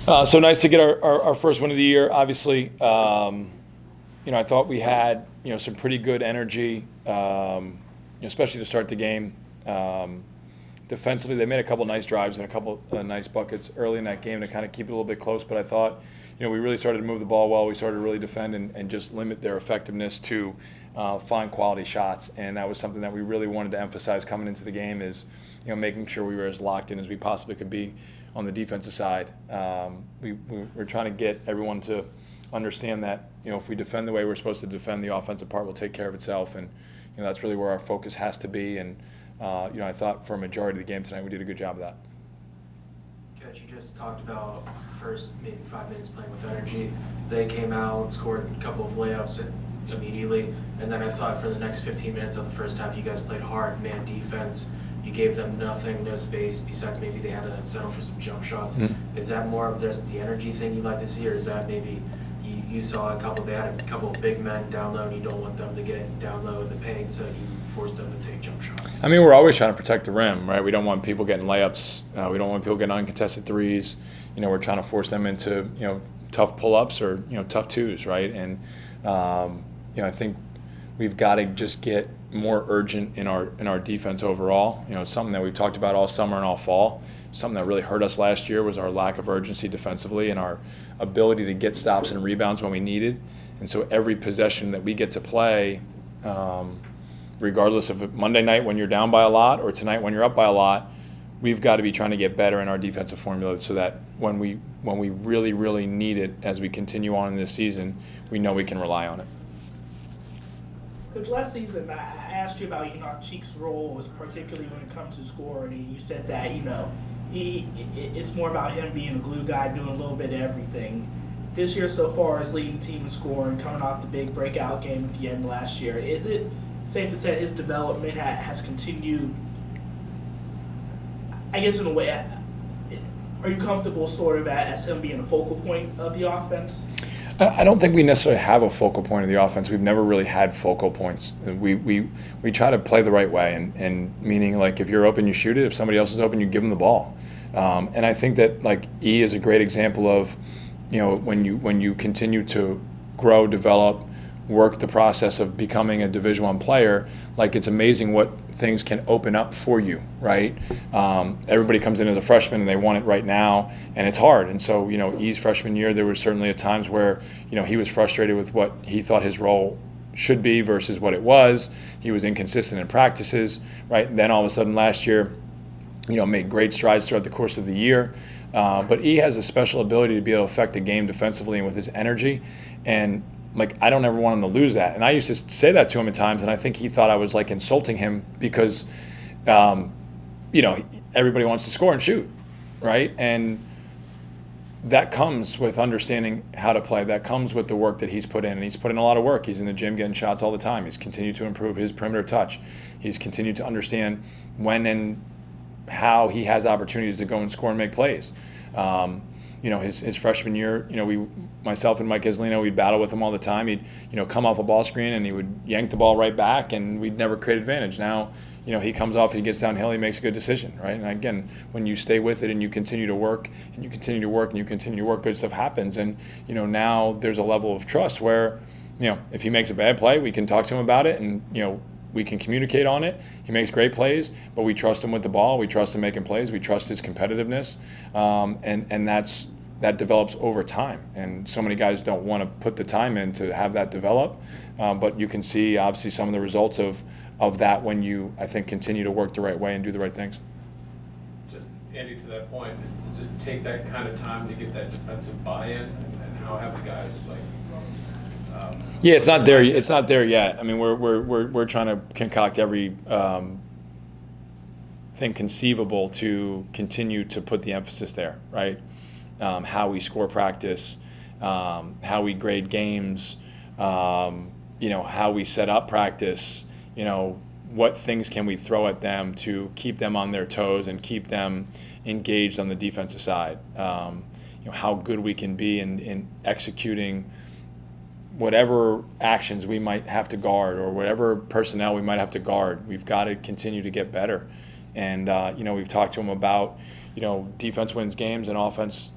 So nice to get our first win of the year. Obviously, I thought we had some pretty good energy, especially to start the game. Defensively, they made a couple nice drives and a couple nice buckets early in that game to kind of keep it a little bit close. But I thought, we really started to move the ball well. We started to really defend and just limit their effectiveness to find quality shots. And that was something that we really wanted to emphasize coming into the game is, making sure we were as locked in as we possibly could be on the defensive side. We're trying to get everyone to understand that, if we defend the way we're supposed to defend, the offensive part will take care of itself. And, that's really where our focus has to be. And, I thought for a majority of the game tonight we did a good job of that. Coach, you just talked about the first maybe 5 minutes playing with energy. They came out, scored a couple of layups immediately, and then I thought for the next 15 minutes of the first half you guys played hard man defense. You gave them nothing, no space, besides maybe they had to settle for some jump shots. Mm-hmm. Is that more of just the energy thing you like to see, or is that maybe you saw they had a couple of big men down low and you don't want them to get down low in the paint, so you forced them to take jump shots? I mean, we're always trying to protect the rim, right? We don't want people getting layups. We don't want people getting uncontested threes. We're trying to force them into, tough pull-ups or, tough twos, right? And, I think we've got to just get more urgent in our defense overall. Something that we've talked about all summer and all fall. Something that really hurt us last year was our lack of urgency defensively and our ability to get stops and rebounds when we needed. And so every possession that we get to play, regardless of Monday night when you're down by a lot or tonight when you're up by a lot, we've got to be trying to get better in our defensive formula so that when we really, really need it as we continue on in this season, we know we can rely on it. Coach, last season I asked you about Cheek's role, was particularly when it comes to scoring, and you said that it's more about him being a glue guy, doing a little bit of everything. This year so far is leading the team in scoring, coming off the big breakout game at the end of last year. Is it safe to say his development has continued, I guess, in a way? Are you comfortable sort of as him being a focal point of the offense? I don't think we necessarily have a focal point of the offense. We've never really had focal points. We try to play the right way, and meaning, like, if you're open, you shoot it. If somebody else is open, you give them the ball. And I think that, like, E is a great example of, when you continue to grow, develop, work the process of becoming a Division I player, like, it's amazing what things can open up for you, right? Everybody comes in as a freshman and they want it right now, and it's hard. And so, E's freshman year, there was certainly at times where, he was frustrated with what he thought his role should be versus what it was. He was inconsistent in practices, right? And then all of a sudden last year, made great strides throughout the course of the year. But E has a special ability to be able to affect the game defensively and with his energy. And I don't ever want him to lose that. And I used to say that to him at times, and I think he thought I was, insulting him because, everybody wants to score and shoot, right? And that comes with understanding how to play. That comes with the work that he's put in. And he's put in a lot of work. He's in the gym getting shots all the time. He's continued to improve his perimeter touch. He's continued to understand when and how he has opportunities to go and score and make plays. His freshman year, myself and Mike Islino, we'd battle with him all the time. He'd, come off a ball screen and he would yank the ball right back, and we'd never create advantage. Now, he comes off, he gets downhill, he makes a good decision, right? And again, when you stay with it and you continue to work and you continue to work and you continue to work, good stuff happens. And, now there's a level of trust where, if he makes a bad play, we can talk to him about it and, we can communicate on it. He makes great plays, but we trust him with the ball. We trust him making plays. We trust his competitiveness, and that develops over time. And so many guys don't want to put the time in to have that develop, but you can see obviously some of the results of that when you, I think, continue to work the right way and do the right things. Andy, to that point, does it take that kind of time to get that defensive buy-in, and how have the guys Yeah, it's not there. It's not there yet. I mean, we're trying to concoct every thing conceivable to continue to put the emphasis there, right? How we score practice, how we grade games, how we set up practice. What things can we throw at them to keep them on their toes and keep them engaged on the defensive side? How good we can be in executing whatever actions we might have to guard or whatever personnel we might have to guard. We've got to continue to get better. And, we've talked to them about, defense wins games and offense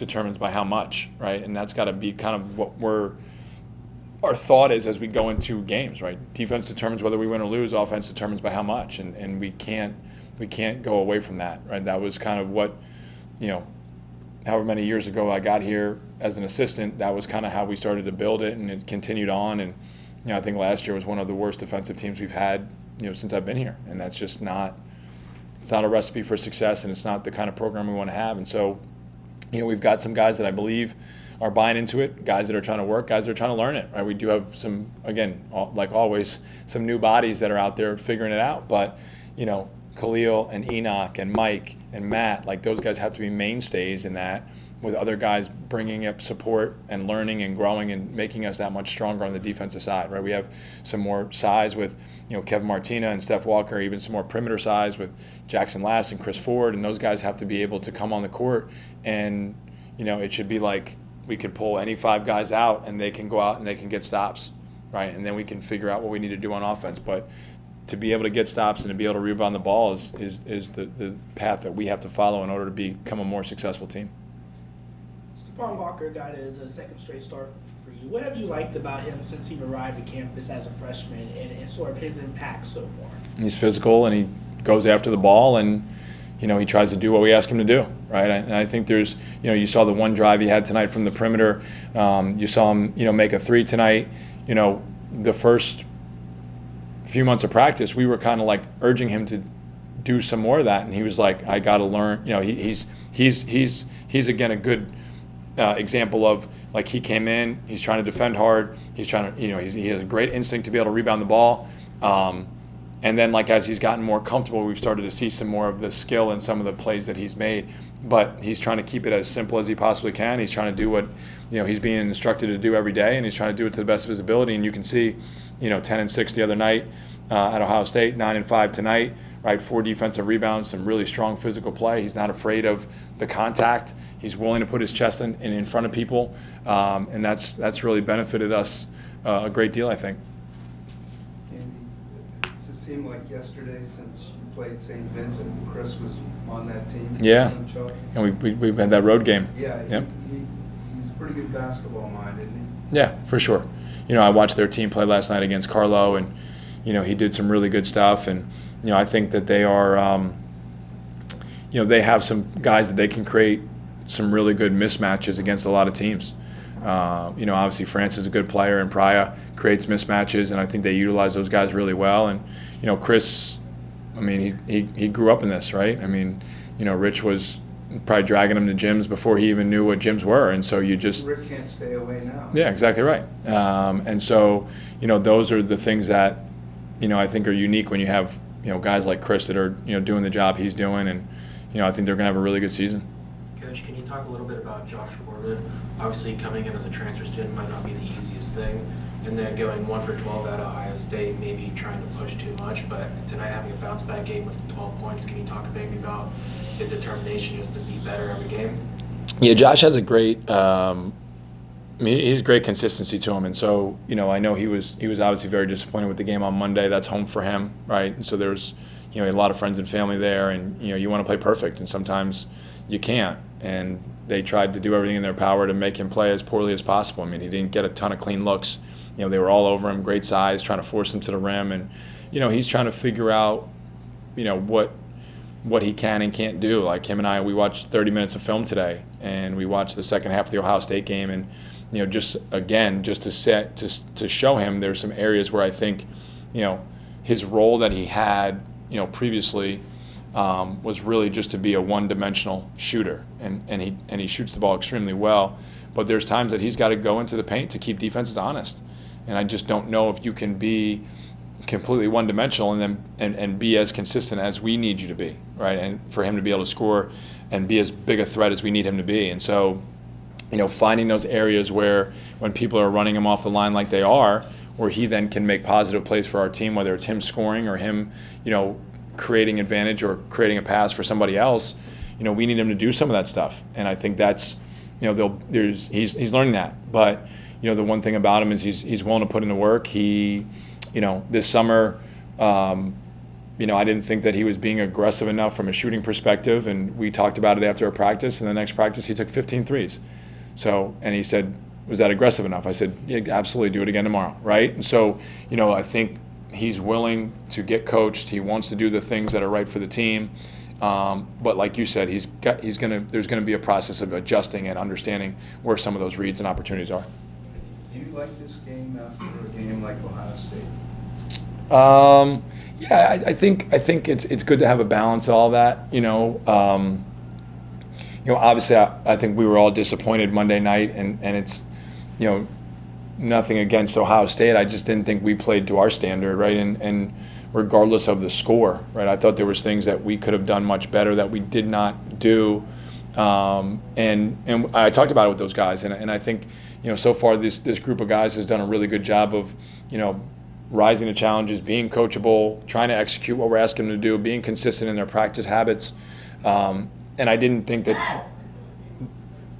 determines by how much, right? And that's got to be kind of what our thought is as we go into games, right? Defense determines whether we win or lose. Offense determines by how much, and we can't go away from that, right? That was kind of what, however many years ago I got here as an assistant, that was kind of how we started to build it, and it continued on. And I think last year was one of the worst defensive teams we've had, since I've been here, and that's just not. It's not a recipe for success, and it's not the kind of program we want to have. And so, we've got some guys that I believe are buying into it, guys that are trying to work, guys that are trying to learn it, right? We do have some, again, like always, some new bodies that are out there figuring it out. But, Khalil and Enoch and Mike and Matt, like those guys have to be mainstays in that, with other guys bringing up support and learning and growing and making us that much stronger on the defensive side, right? We have some more size with, Kevin Martina and Steph Walker, even some more perimeter size with Jackson Last and Chris Ford, and those guys have to be able to come on the court, and, it should be like we could pull any 5 guys out and they can go out and they can get stops, right? And then we can figure out what we need to do on offense. But to be able to get stops and to be able to rebound the ball is the path that we have to follow in order to become a more successful team. Stephon Walker got his second straight start for you. What have you liked about him since he arrived at campus as a freshman, and sort of his impact so far? He's physical, and he goes after the ball, and he tries to do what we ask him to do, right? And I think there's, you saw the one drive he had tonight from the perimeter. You saw him, make a 3 tonight. The first few months of practice, we were kind of like urging him to do some more of that, and he was like, I got to learn. He's again a good example of, like, he came in, he's trying to defend hard, he's trying to, he has a great instinct to be able to rebound the ball, and then, like, as he's gotten more comfortable, we've started to see some more of the skill in some of the plays that he's made, but he's trying to keep it as simple as he possibly can. He's trying to do what he's being instructed to do every day, and he's trying to do it to the best of his ability. And you can see 10-6 the other night at Ohio State, 9-5 tonight, right? 4 defensive rebounds, some really strong physical play. He's not afraid of the contact. He's willing to put his chest in front of people, and that's really benefited us a great deal, I think. Andy, it just seemed like yesterday, since you played St. Vincent, Chris was on that team. Yeah, and we've had that road game. Yeah, yep. He's a pretty good basketball mind, isn't he? Yeah, for sure. I watched their team play last night against Carlo, and he did some really good stuff, and I think that they are, they have some guys that they can create some really good mismatches against a lot of teams. Obviously France is a good player, and Praya creates mismatches, and I think they utilize those guys really well. And Chris, I mean, he grew up in this, right? I mean, Rich was probably dragging him to gyms before he even knew what gyms were, and so you just Rick can't stay away now. Yeah, exactly right. And so those are the things that I think are unique when you have guys like Chris that are doing the job he's doing, and I think they're going to have a really good season. Coach, can you talk a little bit about Josh Corbin? Obviously, coming in as a transfer student might not be the easiest thing, and then going 1 for 12 at Ohio State, maybe trying to push too much, but tonight having a bounce back game with 12 points. Can you talk maybe about his determination just to be better every game? Yeah, Josh has a great he has great consistency to him, and so I know he was obviously very disappointed with the game on Monday. That's home for him, right? And so there's a lot of friends and family there, and you want to play perfect, and sometimes you can't. And they tried to do everything in their power to make him play as poorly as possible. I mean, he didn't get a ton of clean looks. They were all over him, great size, trying to force him to the rim, and he's trying to figure out what he can and can't do. Like him and I, we watched 30 minutes of film today, and we watched the second half of the Ohio State game, and just to show him there's some areas where I think his role that he had previously was really just to be a one-dimensional shooter, and he shoots the ball extremely well, but there's times that he's got to go into the paint to keep defenses honest, and I just don't know if you can be completely one-dimensional and be as consistent as we need you to be, right? And for him to be able to score and be as big a threat as we need him to be. And so finding those areas where when people are running him off the line like they are, where he then can make positive plays for our team, whether it's him scoring or him creating advantage or creating a pass for somebody else, we need him to do some of that stuff. And I think that's he's learning that. But the one thing about him is he's willing to put in the work. He this summer I didn't think that he was being aggressive enough from a shooting perspective, and we talked about it after a practice, and the next practice he took 15 threes. So, and he said, was that aggressive enough? I said, yeah, absolutely, do it again tomorrow, right? And so, I think he's willing to get coached. He wants to do the things that are right for the team. But like you said, there's going to be a process of adjusting and understanding where some of those reads and opportunities are. Do you like this game after a game like Ohio State? Yeah, I think it's good to have a balance of all that. Obviously, I think we were all disappointed Monday night, and it's, nothing against Ohio State. I just didn't think we played to our standard, right? And regardless of the score, right? I thought there was things that we could have done much better that we did not do. And I talked about it with those guys, and I think, so far this group of guys has done a really good job of, rising to challenges, being coachable, trying to execute what we're asking them to do, being consistent in their practice habits. And I didn't think that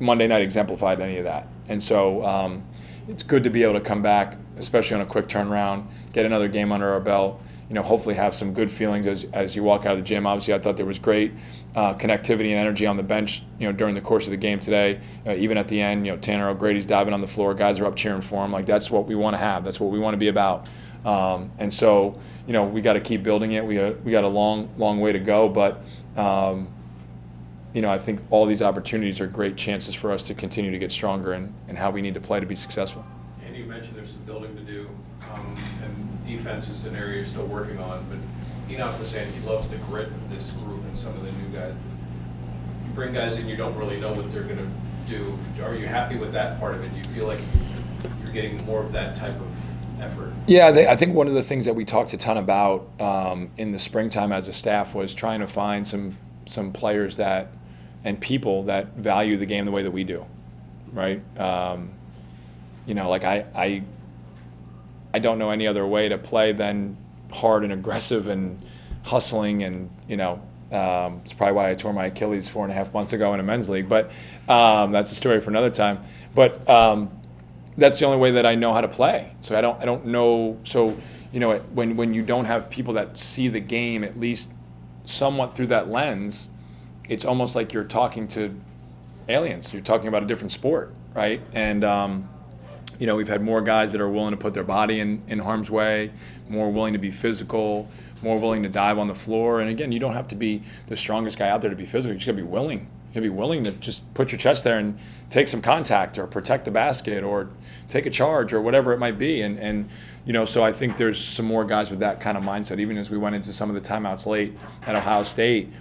Monday night exemplified any of that. And so it's good to be able to come back, especially on a quick turnaround, get another game under our belt, hopefully have some good feelings as you walk out of the gym. Obviously, I thought there was great connectivity and energy on the bench, during the course of the game today. Even at the end, Tanner O'Grady's diving on the floor. Guys are up cheering for him. Like, that's what we want to have. That's what we want to be about. And so, we got to keep building it. We got a long way to go, but I think all these opportunities are great chances for us to continue to get stronger in how we need to play to be successful. And you mentioned there's some building to do, and defense is an area you're still working on, but Enoch was saying he loves the grit of this group and some of the new guys. You bring guys in, you don't really know what they're going to do. Are you happy with that part of it? Do you feel like you're getting more of that type of effort? Yeah, I think one of the things that we talked a ton about in the springtime as a staff was trying to find some players and people that value the game the way that we do, right? Like I don't know any other way to play than hard and aggressive and hustling, and it's probably why I tore my Achilles 4.5 months ago in a men's league, but that's a story for another time. But that's the only way that I know how to play. So I don't know. So when you don't have people that see the game at least somewhat through that lens, it's almost like you're talking to aliens. You're talking about a different sport, right? And we've had more guys that are willing to put their body in harm's way, more willing to be physical, more willing to dive on the floor. And again, you don't have to be the strongest guy out there to be physical. You just got to be willing. You got to be willing to just put your chest there and take some contact or protect the basket or take a charge or whatever it might be. And so I think there's some more guys with that kind of mindset. Even as we went into some of the timeouts late at Ohio State,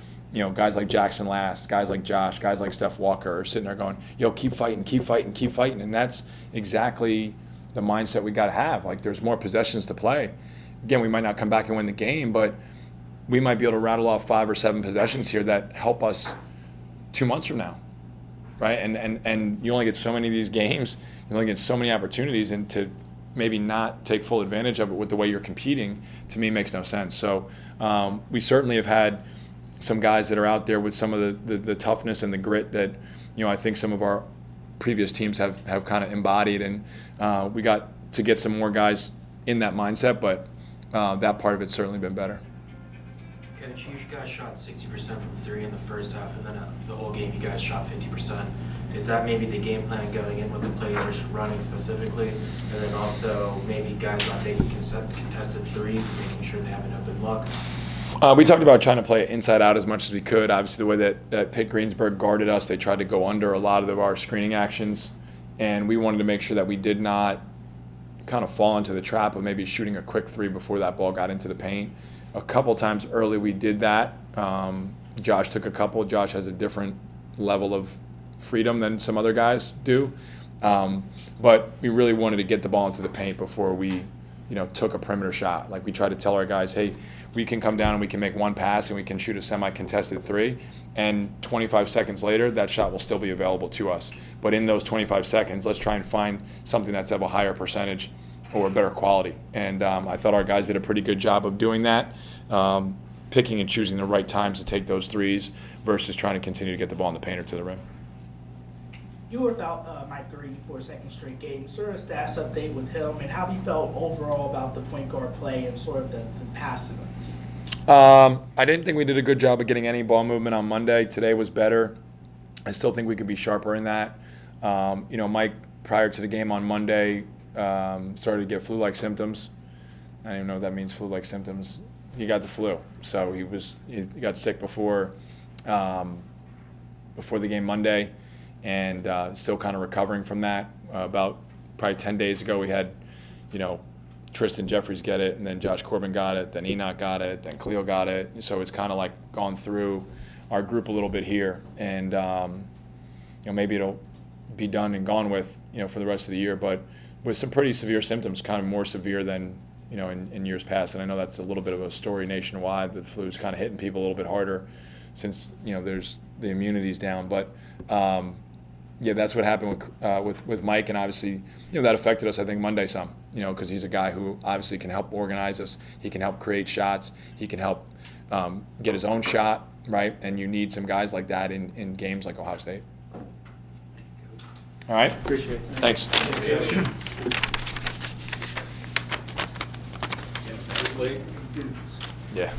guys like Jackson Last, guys like Josh, guys like Steph Walker are sitting there going, keep fighting, keep fighting, keep fighting. And that's exactly the mindset we got to have. Like, there's more possessions to play. Again, we might not come back and win the game, but we might be able to rattle off 5 or 7 possessions here that help us 2 months from now, right? And you only get so many of these games, you only get so many opportunities, and to maybe not take full advantage of it with the way you're competing, to me, makes no sense. So we certainly have had some guys that are out there with some of the toughness and the grit that I think some of our previous teams have kind of embodied, and we got to get some more guys in that mindset, but that part of it's certainly been better. Coach, you guys shot 60% from 3 in the first half, and then the whole game you guys shot 50%. Is that maybe the game plan going in with the plays you're running specifically? And then also maybe guys not taking contested threes and making sure they have an open look? We talked about trying to play it inside out as much as we could. Obviously, the way that Pitt Greensburg guarded us, they tried to go under a lot of our screening actions, and we wanted to make sure that we did not kind of fall into the trap of maybe shooting a quick 3 before that ball got into the paint. A couple times early we did that. Josh took a couple. Josh has a different level of freedom than some other guys do. But we really wanted to get the ball into the paint before we took a perimeter shot. Like, we tried to tell our guys, hey, we can come down and we can make one pass and we can shoot a semi-contested 3, and 25 seconds later, that shot will still be available to us. But in those 25 seconds, let's try and find something that's of a higher percentage or better quality. And I thought our guys did a pretty good job of doing that, picking and choosing the right times to take those threes versus trying to continue to get the ball in the paint or to the rim. You were without Mike Green for a second straight game. Sort of a stats update with him, and how have you felt overall about the point guard play and sort of the passing of the team? I didn't think we did a good job of getting any ball movement on Monday. Today was better. I still think we could be sharper in that. Mike, prior to the game on Monday, started to get flu-like symptoms. I don't even know what that means, flu-like symptoms. He got the flu, so he got sick before the game Monday, and still kind of recovering from that. About probably 10 days ago, we had, Tristan Jeffries get it, and then Josh Corbin got it, then Enoch got it, then Cleo got it. So it's kind of like gone through our group a little bit here, and maybe it'll be done and gone with, for the rest of the year, but with some pretty severe symptoms, kind of more severe than in years past. And I know that's a little bit of a story nationwide. The flu's kind of hitting people a little bit harder since there's the immunity's down. But that's what happened with Mike, and obviously that affected us. I think Monday some, because he's a guy who obviously can help organize us. He can help create shots. He can help get his own shot, right? And you need some guys like that in games like Ohio State. All right. Appreciate it. Thanks. Obviously, Yeah.